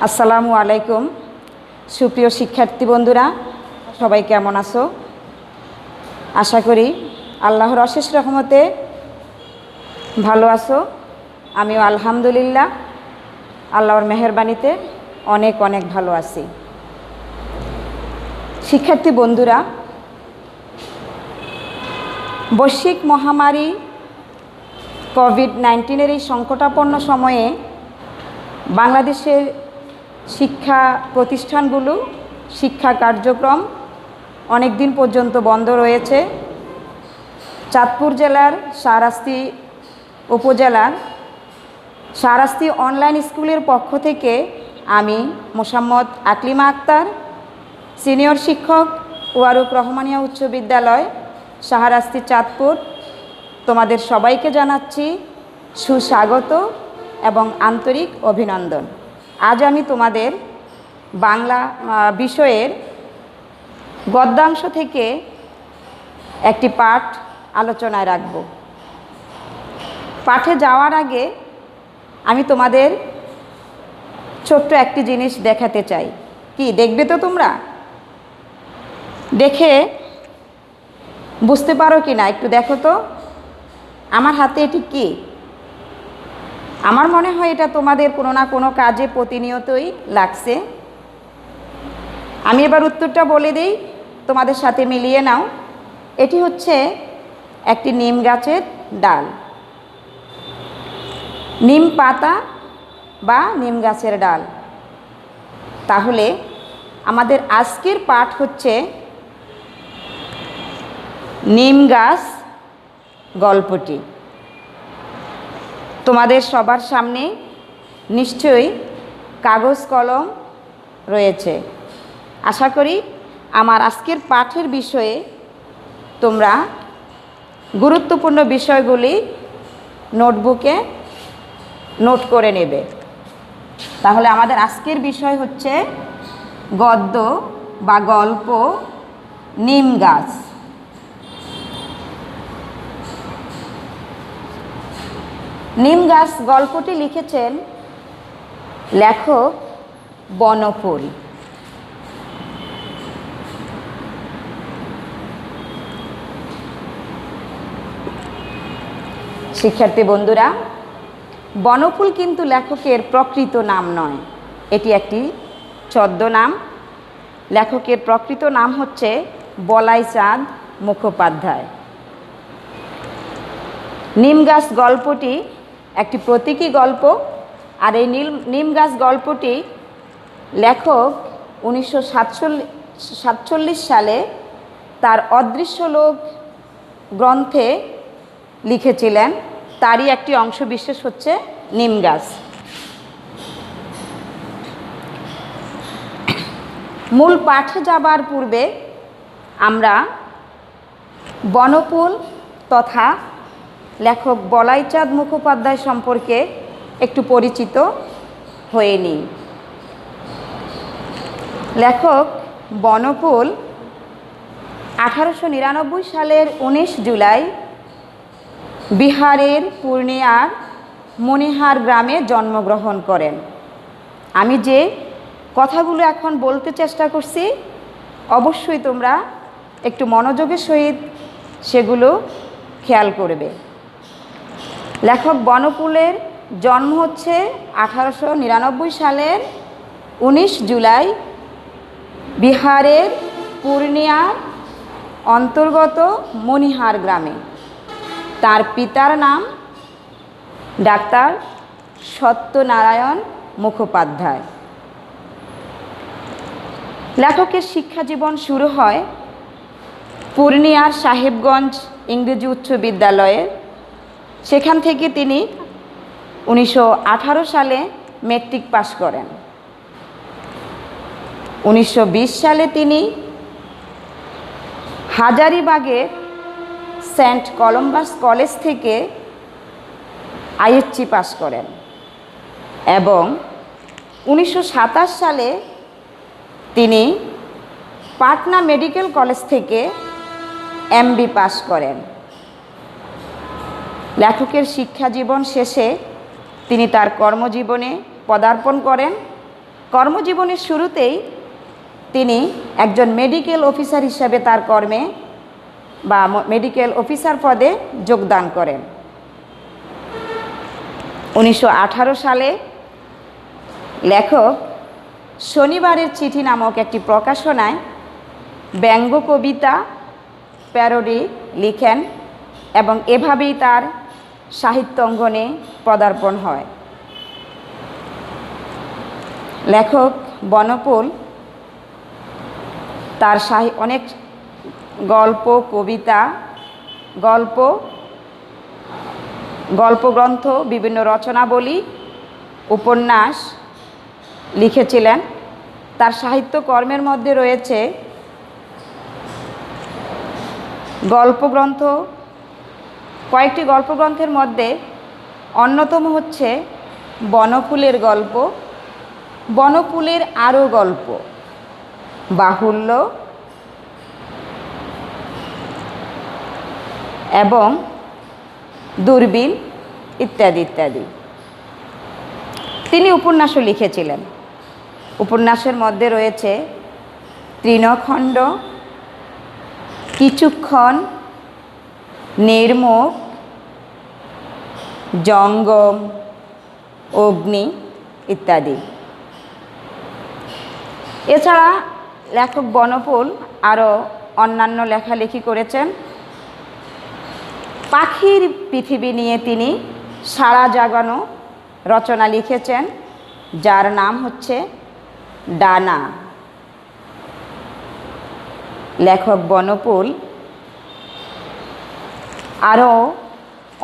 আসসালামু আলাইকুম। সুপ্রিয় শিক্ষার্থী বন্ধুরা, সবাই কেমন আছো? আশা করি আল্লাহর অশেষ রহমতে ভালো আছো। আমিও আলহামদুলিল্লাহ আল্লাহর মেহেরবানিতে অনেক অনেক ভালো আছি। শিক্ষার্থী বন্ধুরা, বৈশ্বিক মহামারী কোভিড-19 এই সংকটাপন্ন সময়ে বাংলাদেশের শিক্ষা প্রতিষ্ঠানগুলো শিক্ষা কার্যক্রম অনেক দিন পর্যন্ত বন্ধ রয়েছে। চাঁদপুর জেলার শাহরাস্তি উপজেলার শাহরাস্তি অনলাইন স্কুলের পক্ষ থেকে আমি মোসাম্মদ আকলিমা আক্তার, সিনিয়র শিক্ষক, ওয়ারুক রহমানিয়া উচ্চ বিদ্যালয় শাহরাস্তি চাঁদপুর, তোমাদের সবাইকে জানাচ্ছি সুস্বাগত এবং আন্তরিক অভিনন্দন। আজ আমি তোমাদের বাংলা বিষয়ের গদ্যাংশ থেকে একটি পাঠ আলোচনায় রাখব। পাঠে যাওয়ার আগে আমি তোমাদের ছোট্ট একটি জিনিস দেখাতে চাই। কি দেখবে তো তোমরা? দেখে বুঝতে পারো কি না একটু দেখো তো। আমার হাতে এটি কি? আমার মনে হয় এটা তোমাদের কোনো না কোনো কাজে প্রতিনিয়তই লাগছে। আমি এবার উত্তরটা বলে দিই, তোমাদের সাথে মিলিয়ে নাও। এটি হচ্ছে একটি নিম গাছের ডাল, নিম পাতা বা নিম গাছের ডাল। তাহলে আমাদের আজকের পাঠ হচ্ছে নিম গাছ গল্পটি। তোমাদের সবার সামনে নিশ্চয়ই কাগজ কলম রয়েছে। আশা করি আমার আজকের পাঠের বিষয়ে তোমরা গুরুত্বপূর্ণ বিষয়গুলি নোটবুকে নোট করে নেবে। তাহলে আমাদের আজকের বিষয় হচ্ছে গদ্য বা গল্প নিম গাছ। নিম গাছ গল্পটি লিখেছেন লেখক বনফুল। শিক্ষার্থী বন্ধুরা, বনফুল কিন্তু লেখকের প্রকৃত নাম নয়, এটি একটি ছদ্মনাম। লেখকের প্রকৃত নাম হচ্ছে বলাইচাঁদ মুখোপাধ্যায়। নিম গাছ গল্পটি একটি প্রতীকী গল্প। আর এই নিম গাছ গল্পটি লেখক 1947 সালে তার অদৃশ্য লোক গ্রন্থে লিখেছিলেন। তারই একটি অংশ বিশেষ হচ্ছে নিম গাছ। মূল পাঠে যাবার পূর্বে আমরা বনফুল তথা লেখক বলাইচাঁদ মুখোপাধ্যায় সম্পর্কে একটু পরিচিত হয়ে নিই। লেখক বনফুল 1899 সালের 19 জুলাই বিহারের পূর্ণিয়ার মণিহার গ্রামে জন্মগ্রহণ করেন। আমি যে কথাগুলো এখন বলতে চেষ্টা করছি অবশ্যই তোমরা একটু মনোযোগের সহিত সেগুলো খেয়াল করবে। লেখক বনফুলের জন্ম হচ্ছে 1899 সালের 19 জুলাই বিহারের পূর্ণিয়ার অন্তর্গত মণিহার গ্রামে। তার পিতার নাম ডাক্তার সত্যনারায়ণ মুখোপাধ্যায়। লেখকের শিক্ষা জীবন শুরু হয় পূর্ণিয়ার সাহেবগঞ্জ ইংরেজি উচ্চ বিদ্যালয়ে। সেখান থেকে তিনি 1918 সালে মেট্রিক পাশ করেন। 1920 সালে তিনি হাজারীবাগের সেন্ট কলম্বাস কলেজ থেকে আইএসসি পাশ করেন এবং 1927 সালে তিনি পাটনা মেডিকেল কলেজ থেকে এমবি পাশ করেন। লেখকের শিক্ষা জীবন শেষে তিনি তার কর্মজীবনে পদার্পণ করেন কর্মজীবনের শুরুতেই তিনি একজন মেডিকেল অফিসার হিসেবে তার কর্মে বা মেডিকেল অফিসার পদে যোগদান করেন। 1918 সালে লেখক শনিবারের চিঠি নামক একটি প্রকাশনায় ব্যঙ্গ কবিতা প্যারোডি লিখেন এবং এভাবেই তার সাহিত্য অঙ্গনে পদার্পণ হয়। লেখক বনপুল তার অনেক গল্প, কবিতা, গল্পগ্রন্থ, বিভিন্ন রচনাবলী, উপন্যাস লিখেছিলেন। তার সাহিত্যকর্মের মধ্যে রয়েছে গল্পগ্রন্থ, কয়েকটি গল্পগ্রন্থের মধ্যে অন্যতম হচ্ছে বনফুলের গল্প, বনফুলের আরও গল্প, বাহুল্য এবং দূরবীন ইত্যাদি ইত্যাদি। তিনি উপন্যাসও লিখেছিলেন। উপন্যাসের মধ্যে রয়েছে তৃণখণ্ড, কিছুক্ষণ, নির্মুখ, জঙ্গম, অগ্নি ইত্যাদি। এছাড়া লেখক বনফুল আরও অন্যান্য লেখালেখি করেছেন। পাখির পৃথিবী নিয়ে তিনি সারা জাগানো রচনা লিখেছেন, যার নাম হচ্ছে ডানা। লেখক বনফুল আরও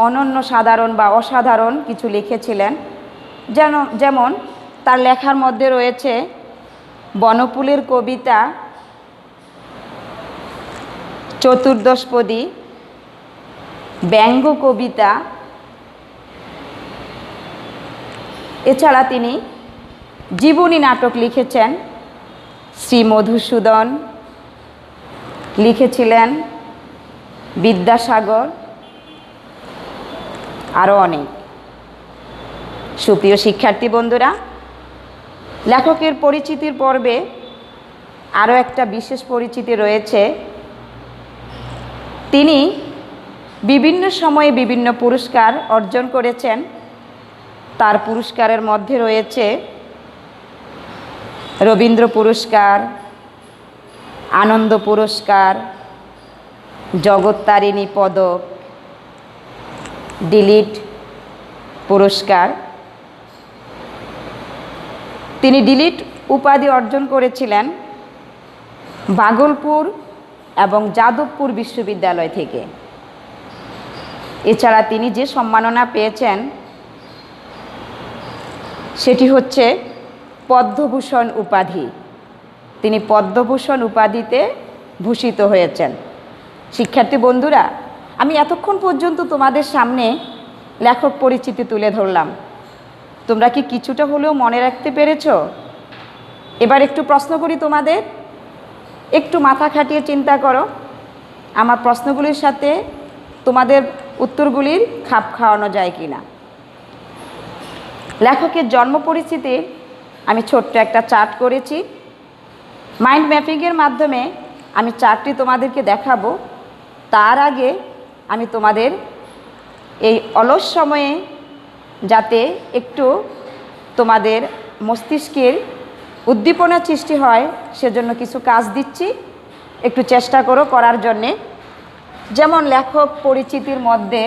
অনন্য সাধারণ বা অসাধারণ কিছু লিখেছিলেন, যেমন তার লেখার মধ্যে রয়েছে বনফুলের কবিতা চতুর্দশপদী, ব্যঙ্গ কবিতা। এছাড়া তিনি জীবনী নাটক লিখেছেন। শ্রী মধুসূদন লিখেছিলেন, বিদ্যাসাগর, আরও অনেক। সুপ্রিয় শিক্ষার্থী বন্ধুরা, লেখকের পরিচিতির পর্বে আরও একটা বিশেষ পরিচিতি রয়েছে। তিনি বিভিন্ন সময়ে বিভিন্ন পুরস্কার অর্জন করেছেন। তার পুরস্কারের মধ্যে রয়েছে রবীন্দ্র পুরস্কার, আনন্দ পুরস্কার, জগত্তারিণী পদক, ডিলিট পুরস্কার। তিনি ডিলিট উপাধি অর্জন করেছিলেন ভাগলপুর এবং যাদবপুর বিশ্ববিদ্যালয় থেকে। এছাড়া তিনি যে সম্মাননা পেয়েছেন সেটি হচ্ছে পদ্মভূষণ উপাধি। তিনি পদ্মভূষণ উপাধিতে ভূষিত হয়েছেন। শিক্ষার্থী বন্ধুরা, আমি এতক্ষণ পর্যন্ত তোমাদের সামনে লেখক পরিচিতি তুলে ধরলাম। তোমরা কি কিছুটা হলেও মনে রাখতে পেরেছ? এবার একটু প্রশ্ন করি তোমাদের, একটু মাথা খাটিয়ে চিন্তা করো। আমার প্রশ্নগুলির সাথে তোমাদের উত্তরগুলির খাপ খাওয়ানো যায় কি না। লেখকের জন্ম পরিচিতির আমি ছোট্ট একটা চার্ট করেছি। মাইন্ড ম্যাপিংয়ের মাধ্যমে আমি চার্টটি তোমাদেরকে দেখাবো। তার আগে আমি তোমাদের এই অলস সময়ে যাতে একটু তোমাদের মস্তিষ্কের উদ্দীপনা সৃষ্টি হয় সেজন্য কিছু কাজ দিচ্ছি, একটু চেষ্টা করো করার জন্যে। যেমন লেখক পরিচিতির মধ্যে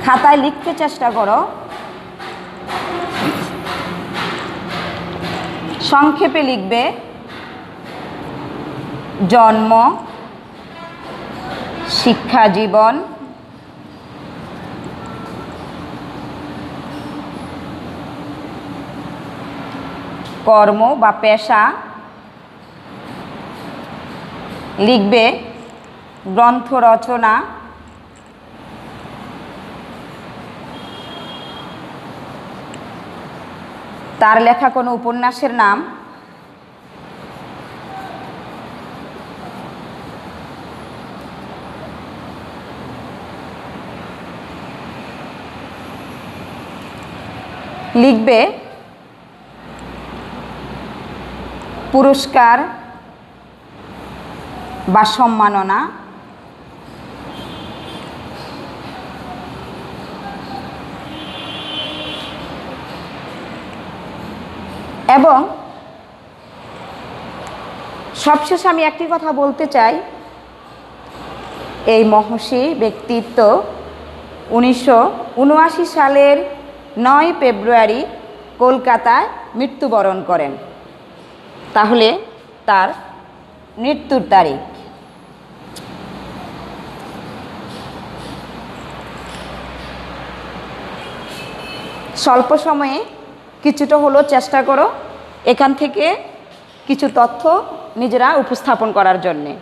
খাতায় লিখতে চেষ্টা করো, সংক্ষেপে লিখবে জন্ম, শিক্ষা জীবন, কর্ম বা পেশা, লিখবে গ্রন্থ রচনা, তার লেখা কোনো উপন্যাসের নাম, লিখবে পুরস্কার বা সম্মাননা, এবং সবশেষে আমি একটি কথা বলতে চাই, এই মহর্ষি ব্যক্তিত্ব 1979 সালের 9 ফেব্রুয়ারি কলকাতায় মৃত্যুবরণ করেন। তাহলে তার মৃত্যুর তারিখ স্বল্প সময়ে কিছুটা হলেও চেষ্টা করো এখান থেকে কিছু তথ্য নিজেরা উপস্থাপন করার জন্যে।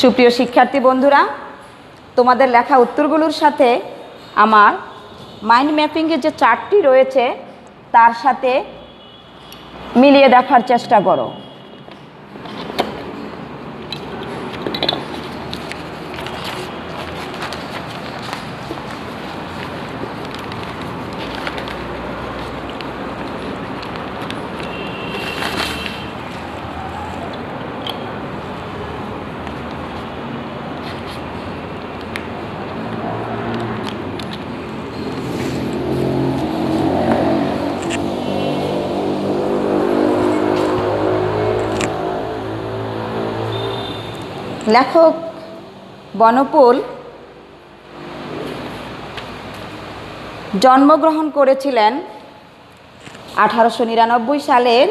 সুপ্রিয় শিক্ষার্থী বন্ধুরা, তোমাদের লেখা উত্তরগুলোর সাথে আমার মাইন্ড ম্যাপিংয়ের যে চার্টটি রয়েছে তার সাথে মিলিয়ে দেখার চেষ্টা করো। লেখক বনপুল জন্মগ্রহণ করেছিলেন 1899 সালের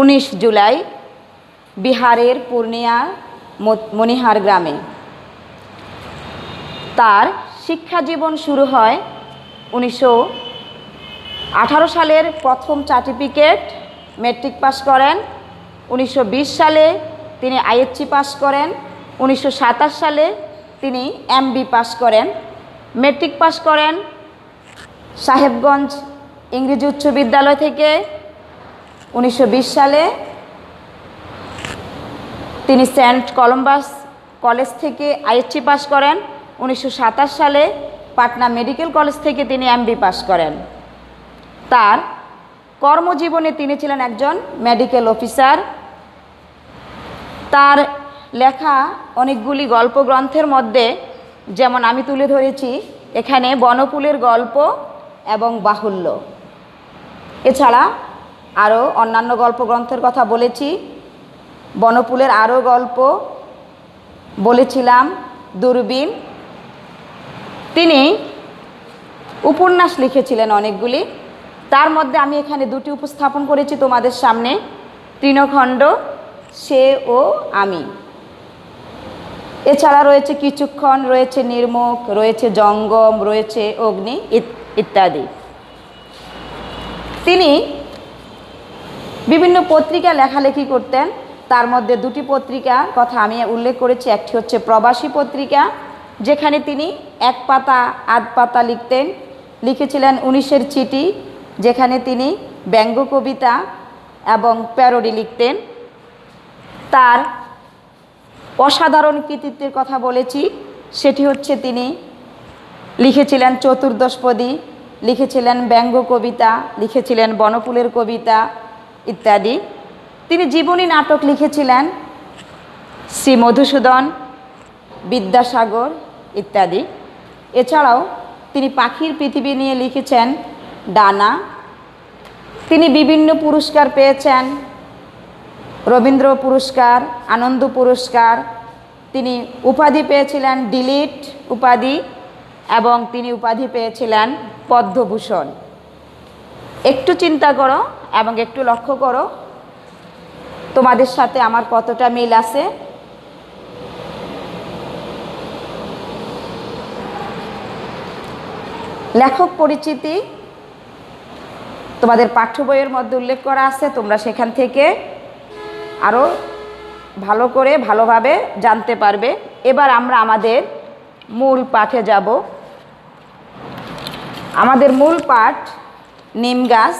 19 জুলাই বিহারের পূর্ণিয়ার মণিহার গ্রামে। তার শিক্ষা জীবন শুরু হয় 1918 সালের প্রথম সার্টিফিকেট মেট্রিক পাস করেন। 1920 সালে তিনি আইএসসি পাস করেন। 1927 সালে তিনি এমবি পাস করেন। মেট্রিক পাস করেন সাহেবগঞ্জ ইংরেজি উচ্চ বিদ্যালয় থেকে। 1920 সালে তিনি সেন্ট কলম্বাস কলেজ থেকে আইএসসি পাস করেন। 1927 সালে পাটনা মেডিকেল কলেজ থেকে তিনি এমবি পাস করেন। তার কর্মজীবনে তিনি ছিলেন একজন মেডিকেল অফিসার। তার লেখা অনেকগুলি গল্প গ্রন্থের মধ্যে যেমন আমি তুলে ধরেছি এখানে বনপুলের গল্প এবং বাহুল্য, এছাড়া আরও অন্যান্য গল্প গ্রন্থের কথা বলেছি। বনপুলের আরও গল্প বলেছিলাম দূরবীন। তিনি উপন্যাস লিখেছিলেন অনেকগুলি, তার মধ্যে আমি এখানে দুটি উপস্থাপন করেছি তোমাদের সামনে, তৃণখণ্ড, সে ও আমি। এছাড়া রয়েছে কিছুক্ষণ, রয়েছে নির্মুখ, রয়েছে জঙ্গম, রয়েছে অগ্নি ইত্যাদি। তিনি বিভিন্ন পত্রিকা লেখালেখি করতেন, তার মধ্যে দুটি পত্রিকার কথা আমি উল্লেখ করেছি। একটি হচ্ছে প্রবাসী পত্রিকা, যেখানে তিনি এক পাতা আধ পাতা লিখতেন। লিখেছিলেন 19-এর চিঠি, যেখানে তিনি ব্যঙ্গ কবিতা এবং প্যারোডি লিখতেন। তার অসাধারণ কৃতিত্বের কথা বলেছি, সেটি হচ্ছে তিনি লিখেছিলেন চতুর্দশপদী, লিখেছিলেন ব্যঙ্গ কবিতা, লিখেছিলেন বনপুলের কবিতা ইত্যাদি। তিনি জীবনী নাটক লিখেছিলেন শ্রী মধুসূদন, বিদ্যাসাগর ইত্যাদি। এছাড়াও তিনি পাখির পৃথিবী নিয়ে লিখেছেন ডানা। তিনি বিভিন্ন পুরস্কার পেয়েছেন, রবীন্দ্র পুরস্কার, আনন্দ পুরস্কার। তিনি উপাধি পেয়েছিলেন ডিলিট উপাধি, এবং তিনি উপাধি পেয়েছিলেন পদ্মভূষণ। একটু চিন্তা করো এবং একটু লক্ষ্য করো তোমাদের সাথে আমার কতটা মিল আছে। লেখক পরিচিতি তোমাদের পাঠ্য বইয়ের মধ্যে উল্লেখ করা আছে, তোমরা সেখান থেকে আরও ভালো করে ভালোভাবে জানতে পারবে। এবার আমরা আমাদের মূল পাঠে যাব। আমাদের মূল পাঠ নিম গাছ,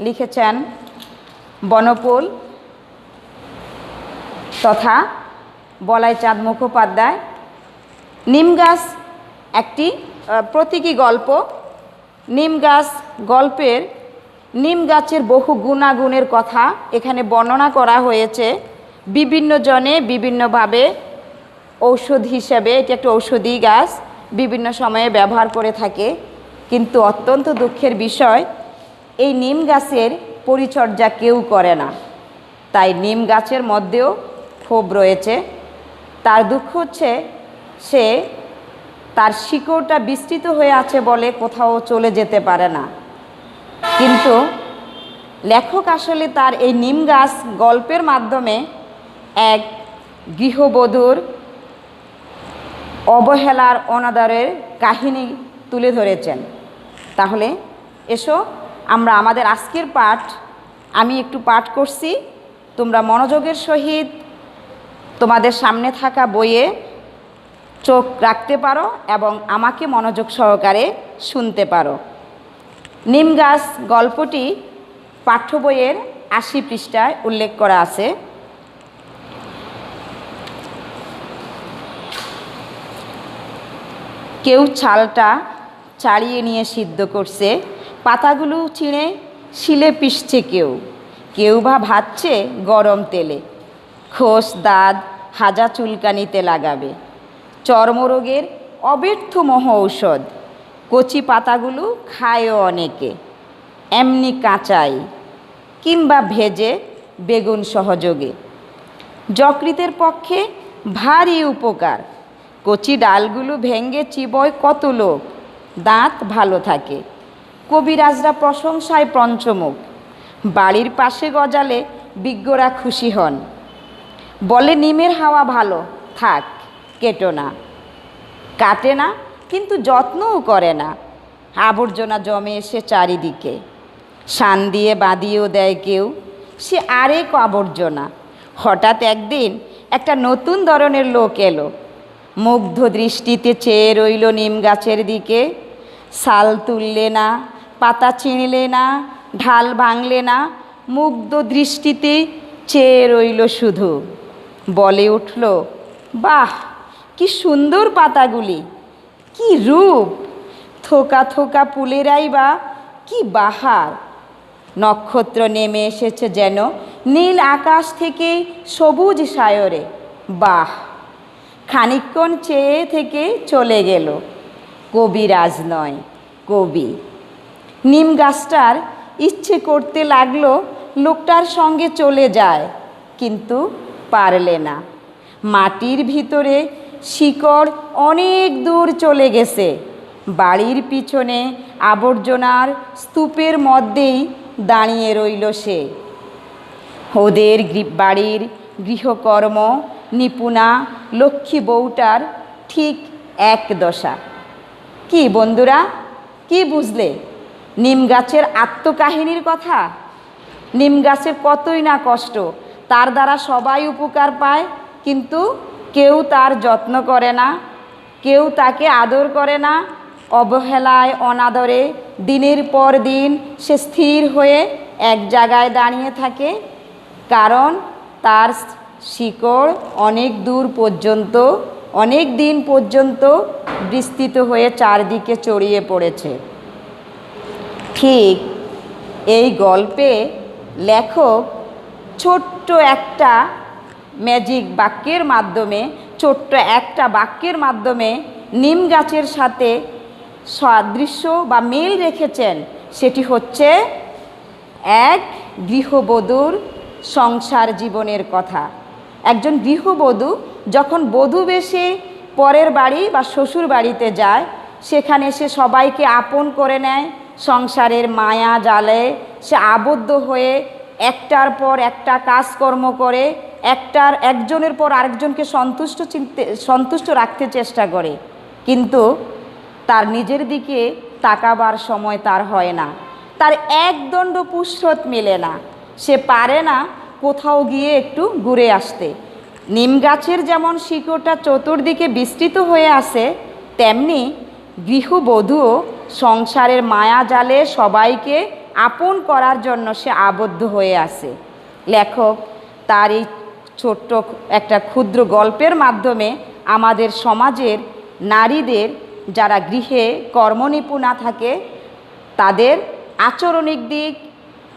লিখেছেন বনপুল। তথা বলাইচাঁদ মুখোপাধ্যায়। নিম গাছ একটি প্রতীকী গল্প। নিম গাছ গল্পের নিম গাছের বহু গুণাগুণের কথা এখানে বর্ণনা করা হয়েছে। বিভিন্ন জনে বিভিন্নভাবে ঔষধ হিসেবে, এটি একটি ঔষধি গাছ, বিভিন্ন সময়ে ব্যবহার করে থাকে। কিন্তু অত্যন্ত দুঃখের বিষয়, এই নিম গাছের পরিচর্যা কেউ করে না। তাই নিম গাছের মধ্যেও ক্ষোভ রয়েছে। তার দুঃখ হচ্ছে সে তার শিকড়টা বিস্তৃত হয়ে আছে বলে কোথাও চলে যেতে পারে না। কিন্তু লেখক আসলে তার এই নিম গাছ গল্পের মাধ্যমে এক গৃহবধূর অবহেলার অনাদরের কাহিনী তুলে ধরেছেন। তাহলে এসো আমরা আমাদের আজকের পাঠ, আমি একটু পাঠ করছি, তোমরা মনোযোগের সহিত তোমাদের সামনে থাকা বইয়ে চোখ রাখতে পারো এবং আমাকে মনোযোগ সহকারে শুনতে পারো। নিম গাছ গল্পটি পাঠ্য বইয়ের ৮০ পৃষ্ঠায় উল্লেখ করা আছে। কেউ ছালটা ছাড়িয়ে নিয়ে সিদ্ধ করছে, পাতাগুলো চিড়ে শিলে পিষছে, কেউ কেউ বা ভাজছে গরম তেলে, খোস দাঁত হাজা চুলকানিতে লাগাবে, চর্মরোগের অব্যর্থ মহ ঔষধ, কচি পাতাগুলো খায়ও অনেকে, এমনি কাঁচাই কিংবা ভেজে বেগুন সহযোগে, যকৃতের পক্ষে ভারী উপকার, কচি ডালগুলো ভেঙে চিবয় কত লোক, দাঁত ভালো থাকে, কবিরাজরা প্রশংসায় পঞ্চমুখ, বাড়ির পাশে গজালে বিজ্ঞরা খুশি হন, বলে নিমের হাওয়া ভালো, থাক কেটো না, কাটে না কিন্তু যত্নও করে না, আবর্জনা জমে এসে চারিদিকে, শান দিয়ে বাঁধিয়েও দেয় কেউ, সে আরেক আবর্জনা। হঠাৎ একদিন একটা নতুন ধরনের লোক এলো, মুগ্ধ দৃষ্টিতে চেয়ে রইল নিম গাছের দিকে, ছাল তুললে না, পাতা ছিঁড়লে না, ঢাল ভাঙলে না, মুগ্ধ দৃষ্টিতে চেয়ে রইল শুধু, বলে উঠল, বাহ কি সুন্দর পাতাগুলি, কি রূপ, থোকা থোকা ফুলেরাই বা কি বাহার, নক্ষত্র নেমে এসেছে যেন নীল আকাশ থেকে সবুজ সায়রে, বাহ। খানিকক্ষণ চেয়ে থেকে চলে গেল, কবিরাজ নয় কবি। নিম গাছটার ইচ্ছে করতে লাগলো লোকটার সঙ্গে চলে যায়, কিন্তু পারলে না। মাটির ভিতরে শিকড় অনেক দূর চলে গেছে, বাড়ির পিছনে আবর্জনার স্তূপের মধ্যেই দাঁড়িয়ে রইল সে। ওদের বাড়ির গৃহকর্ম নিপুণা লক্ষ্মী বউটার ঠিক এক দশা। কি বন্ধুরা, কি বুঝলে নিম গাছের আত্মকাহিনীর কথা? নিম গাছের কতই না কষ্ট, তার দ্বারা সবাই উপকার পায়, কিন্তু কেউ তার যত্ন করে না, কেউ তাকে আদর করে না। অবহেলায় অনাদরে দিনের পর দিন সে স্থির হয়ে এক জায়গায় দাঁড়িয়ে থাকে, কারণ তার শিকড় অনেক দূর পর্যন্ত, অনেক দিন পর্যন্ত বিস্তৃত হয়ে চারদিকে ছড়িয়ে পড়েছে। ঠিক এই গল্পে লেখক ছোট্ট একটা ম্যাজিক বাক্যের মাধ্যমে, ছোট্ট একটা বাক্যের মাধ্যমে নিম গাছের সাথে সাদৃশ্য বা মিল রেখেছেন। সেটি হচ্ছে এক গৃহবধূর সংসার জীবনের কথা। একজন গৃহবধূ যখন বধূ বেশে পরের বাড়ি বা শ্বশুর বাড়িতে যায়, সেখানে সে সবাইকে আপন করে নেয়, সংসারের মায়া জালে সে আবদ্ধ হয়ে একটার পর একটা কাজকর্ম করে, একজনের পর আরেকজনকে সন্তুষ্ট রাখতে চেষ্টা করে, কিন্তু তার নিজের দিকে তাকাবার সময় তার হয় না, তার একদণ্ড ফুরসত মেলে না, সে পারে না কোথাও গিয়ে একটু ঘুরে আসতে। নিম গাছের যেমন শিকড়টা চতুর্দিকে বিস্তৃত হয়ে আছে, তেমনি গৃহবধূও সংসারের মায়া জালে সবাইকে আপন করার জন্য সে আবদ্ধ হয়ে আছে। লেখক তার এই ছোট্ট একটা ক্ষুদ্র গল্পের মাধ্যমে আমাদের সমাজের নারীদের যারা গৃহে কর্মনিপুণা থাকে তাদের আচরণিক দিক,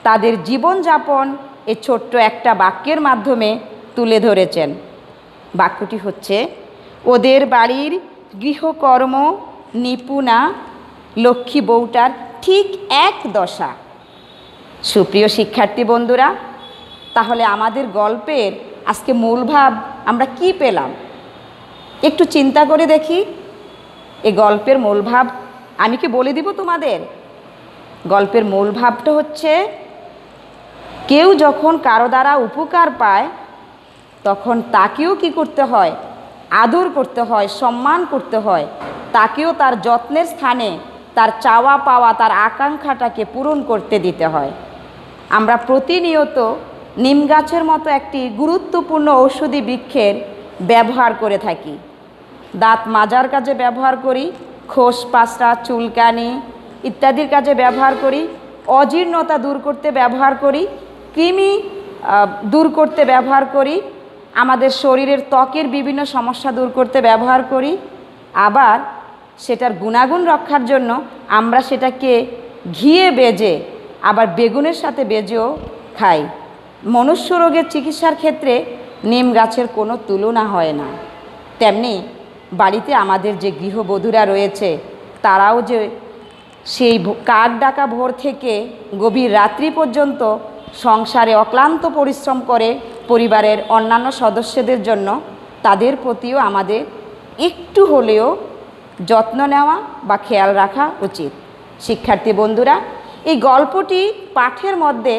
তাদের জীবনযাপন এই ছোট্ট একটা বাক্যের মাধ্যমে তুলে ধরেছেন। বাক্যটি হচ্ছে, ওদের বাড়ির গৃহকর্ম নিপুণা লক্ষ্মী বউটার ঠিক এক দশা। সুপ্রিয় শিক্ষার্থী বন্ধুরা, তাহলে আমাদের গল্পের আজকে মূল ভাব আমরা কি পেলাম একটু চিন্তা করে দেখি। এই গল্পের মূল ভাব আমি কি বলে দিব তোমাদের? গল্পের মূল ভাবটা হচ্ছে, কেউ যখন কারো দ্বারা উপকার পায় তখন তাকেও কি করতে হয়? আদর করতে হয়, সম্মান করতে হয়। তাকেও তার যত্নের স্থানে তার চাওয়া পাওয়া, তার আকাঙ্ক্ষাটাকে পূরণ করতে দিতে হয়। আমরা প্রতিনিয়ত নিম গাছের মতো একটি গুরুত্বপূর্ণ ঔষধি বৃক্ষের ব্যবহার করে থাকি। দাঁত মাজার কাজে ব্যবহার করি, খোস পাঁচড়া, চুলকানি ইত্যাদির কাজে ব্যবহার করি, অজীর্ণতা দূর করতে ব্যবহার করি, কৃমি দূর করতে ব্যবহার করি, আমাদের শরীরের ত্বকের বিভিন্ন সমস্যা দূর করতে ব্যবহার করি। আবার সেটার গুণাগুণ রক্ষার জন্য আমরা সেটাকে ঘিয়ে বেজে, আবার বেগুনের সাথে বেজেও খাই। মনুষ্য রোগের চিকিৎসার ক্ষেত্রে নিম গাছের কোনো তুলনা হয় না। তেমনি বাড়িতে আমাদের যে গৃহবধূরা রয়েছে তারাও যে সেই কাক ডাকা ভোর থেকে গভীর রাত্রি পর্যন্ত সংসারে অক্লান্ত পরিশ্রম করে পরিবারের অন্যান্য সদস্যদের জন্য, তাদের প্রতিও আমাদের একটু হলেও যত্ন নেওয়া বা খেয়াল রাখা উচিত। শিক্ষার্থী বন্ধুরা, এই গল্পটি পাঠের মধ্যে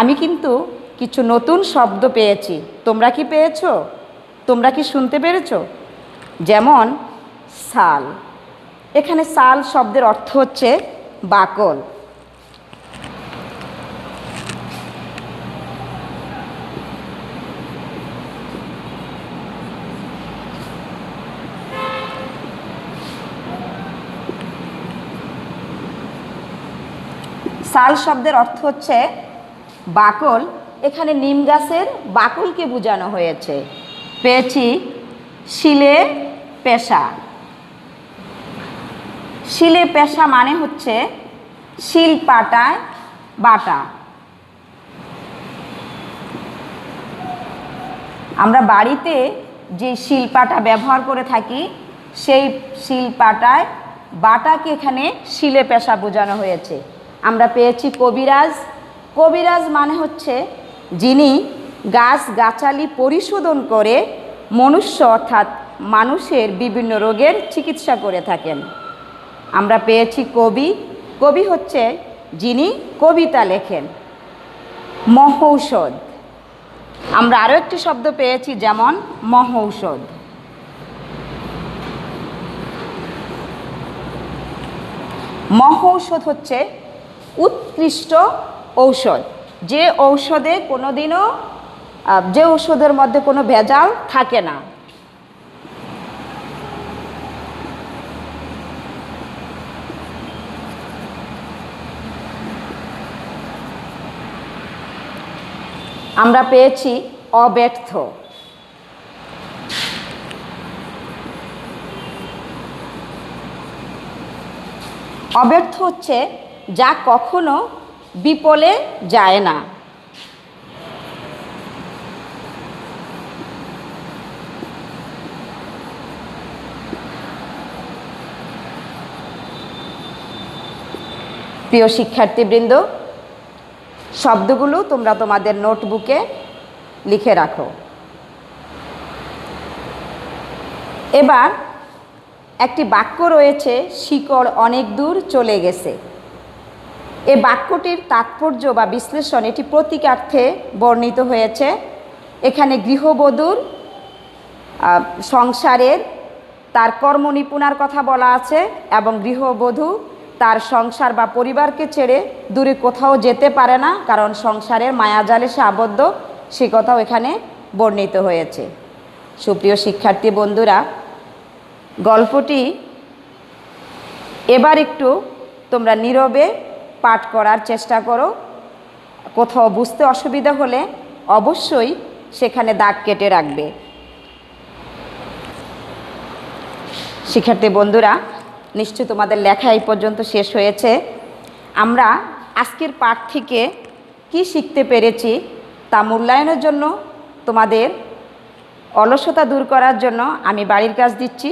আমি কিন্তু কিছু নতুন শব্দ পেয়েছি। তোমরা কি পেয়েছো? তোমরা কি শুনতে পেরেছো? যেমন সাল। এখানে সাল শব্দের অর্থ হচ্ছে বাকল। সাল শব্দের অর্থ হচ্ছে বাকল। এখানে নিম গাছের বাকলকে বোঝানো হয়েছে। পেয়েছি শিলে পেশা। শিলে পেশা মানে হচ্ছে শিল পাটায় বাটা। আমরা বাড়িতে যে শিলপাটা ব্যবহার করে থাকি সেই শিলপাটায় বাটাকে এখানে শিলে পেশা বোঝানো হয়েছে। আমরা পেয়েছি কবিরাজ। কবিরাজ মানে হচ্ছে যিনি গাছগাছালি পরিশোধন করে মনুষ্য অর্থাৎ মানুষের বিভিন্ন রোগের চিকিৎসা করে থাকেন। আমরা পেয়েছি কবি। কবি হচ্ছে যিনি কবিতা লেখেন। মহৌষধ। আমরা আরও একটি শব্দ পেয়েছি, যেমন মহৌষধ। মহৌষধ হচ্ছে উৎকৃষ্ট ঔষধ, যে ঔষধে কোনোদিনও যে ঔষধের মধ্যে কোনো ভেজাল থাকে না। আমরা পেয়েছি অব্যর্থ। অব্যর্থ হচ্ছে যা কখনো বিফলে যায় না। প্রিয় শিক্ষার্থীবৃন্দ, শব্দগুলো তোমরা তোমাদের নোটবুকে লিখে রাখো। এবার একটি বাক্য রয়েছে, শিকড় অনেক দূর চলে গেছে। এই বাক্যটির তাৎপর্য বা বিশ্লেষণ এটি প্রতীকার্থে বর্ণিত হয়েছে। এখানে গৃহবধূর সংসারের তার কর্মনিপুণার কথা বলা আছে এবং গৃহবধূ তার সংসার বা পরিবারকে ছেড়ে দূরে কোথাও যেতে পারে না, কারণ সংসারের মায়াজালে সে আবদ্ধ, সে কথাও এখানে বর্ণিত হয়েছে। সুপ্রিয় শিক্ষার্থী বন্ধুরা, গল্পটি এবার একটু তোমরা নীরবে পাঠ করার চেষ্টা করো। কোথাও বুঝতে অসুবিধা হলে অবশ্যই সেখানে দাগ কেটে রাখবে। শিক্ষার্থী বন্ধুরা, নিশ্চয়ই তোমাদের লেখা এই পর্যন্ত শেষ হয়েছে। আমরা আজকের পাঠ থেকে কি শিখতে পেরেছি তা মূল্যায়নের জন্য, তোমাদের অলসতা দূর করার জন্য আমি বাড়ির কাজ দিচ্ছি।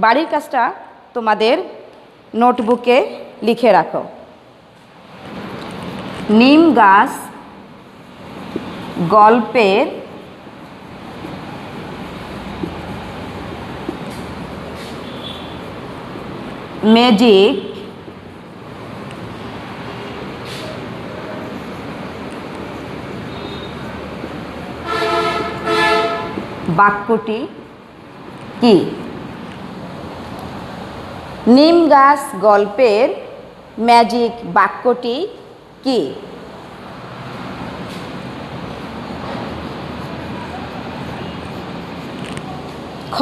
বাড়ির কাজটা তোমাদের নোটবুকে লিখে রাখো। নিম গাছ গল্পের ম্যাজিক বাক্যটি কি? নিম গাছ গল্পের ম্যাজিক বাক্যটি কি? খ,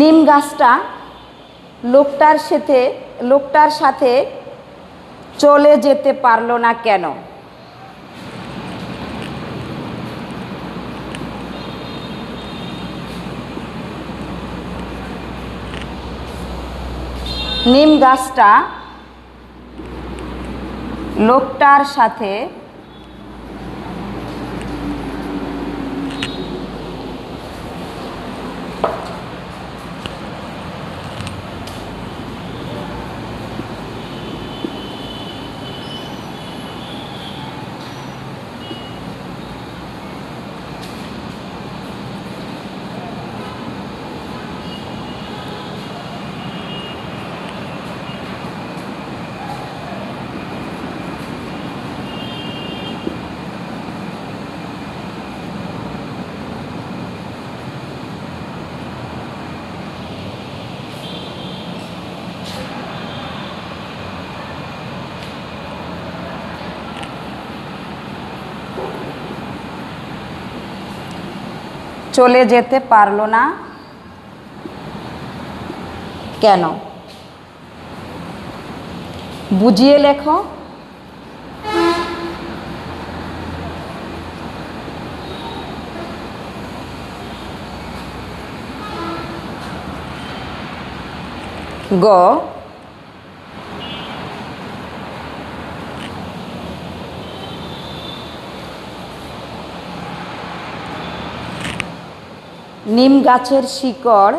নিম গাছটা লোকটার সাথে চলে যেতে পারল না কেন? নিম গাছটা লোকটার সাথে চলে যেতে পারল না কেন? বুঝিয়ে লেখো। গ, নিম গাছের শিকড়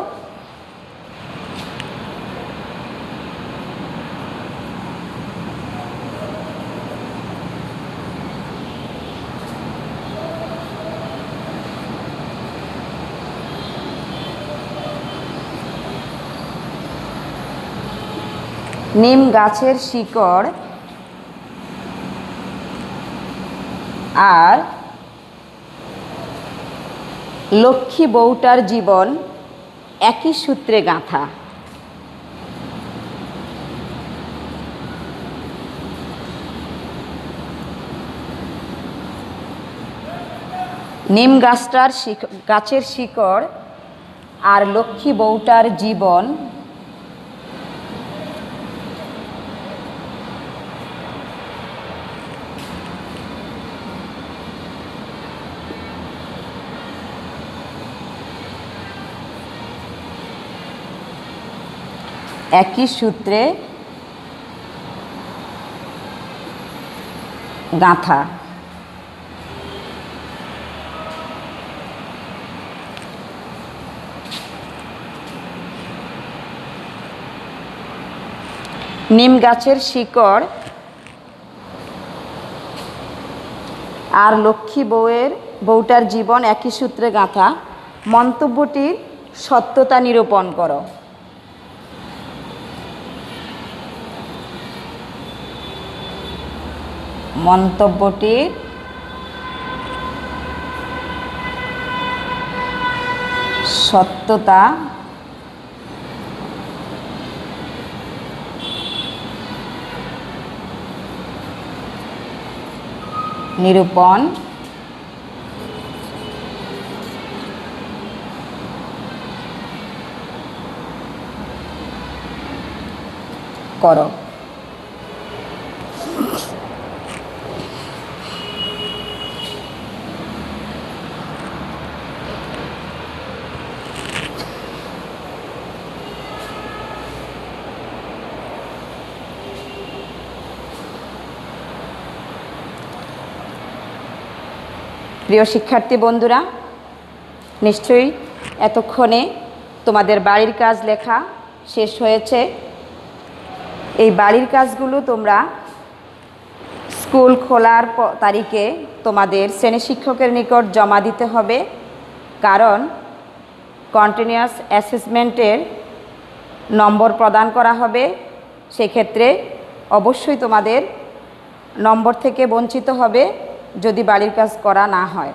নিম গাছের শিকড় আর লক্ষ্মী বউটার জীবন একই সূত্রে গাঁথা। নিম গাছের শিকড় আর লক্ষ্মী বউটার জীবন একই সূত্রে গাঁথা। নিম গাছের শিকড় আর লক্ষ্মী বউটার জীবন একই সূত্রে গাঁথা মন্তব্যটির সত্যতা নিরূপণ করো। মন্তব্যটির সত্যতা নিরূপণ করো। প্রিয় শিক্ষার্থী বন্ধুরা, নিশ্চয়ই এতক্ষণে তোমাদের বাড়ির কাজ লেখা শেষ হয়েছে। এই বাড়ির কাজগুলো তোমরা স্কুল খোলার তারিখে তোমাদের শ্রেণী শিক্ষকের নিকট জমা দিতে হবে, কারণ কন্টিনিউয়াস অ্যাসেসমেন্টের নম্বর প্রদান করা হবে। সেক্ষেত্রে অবশ্যই তোমাদের নম্বর থেকে বঞ্চিত হবে যদি বাড়ির কাজ করা না হয়।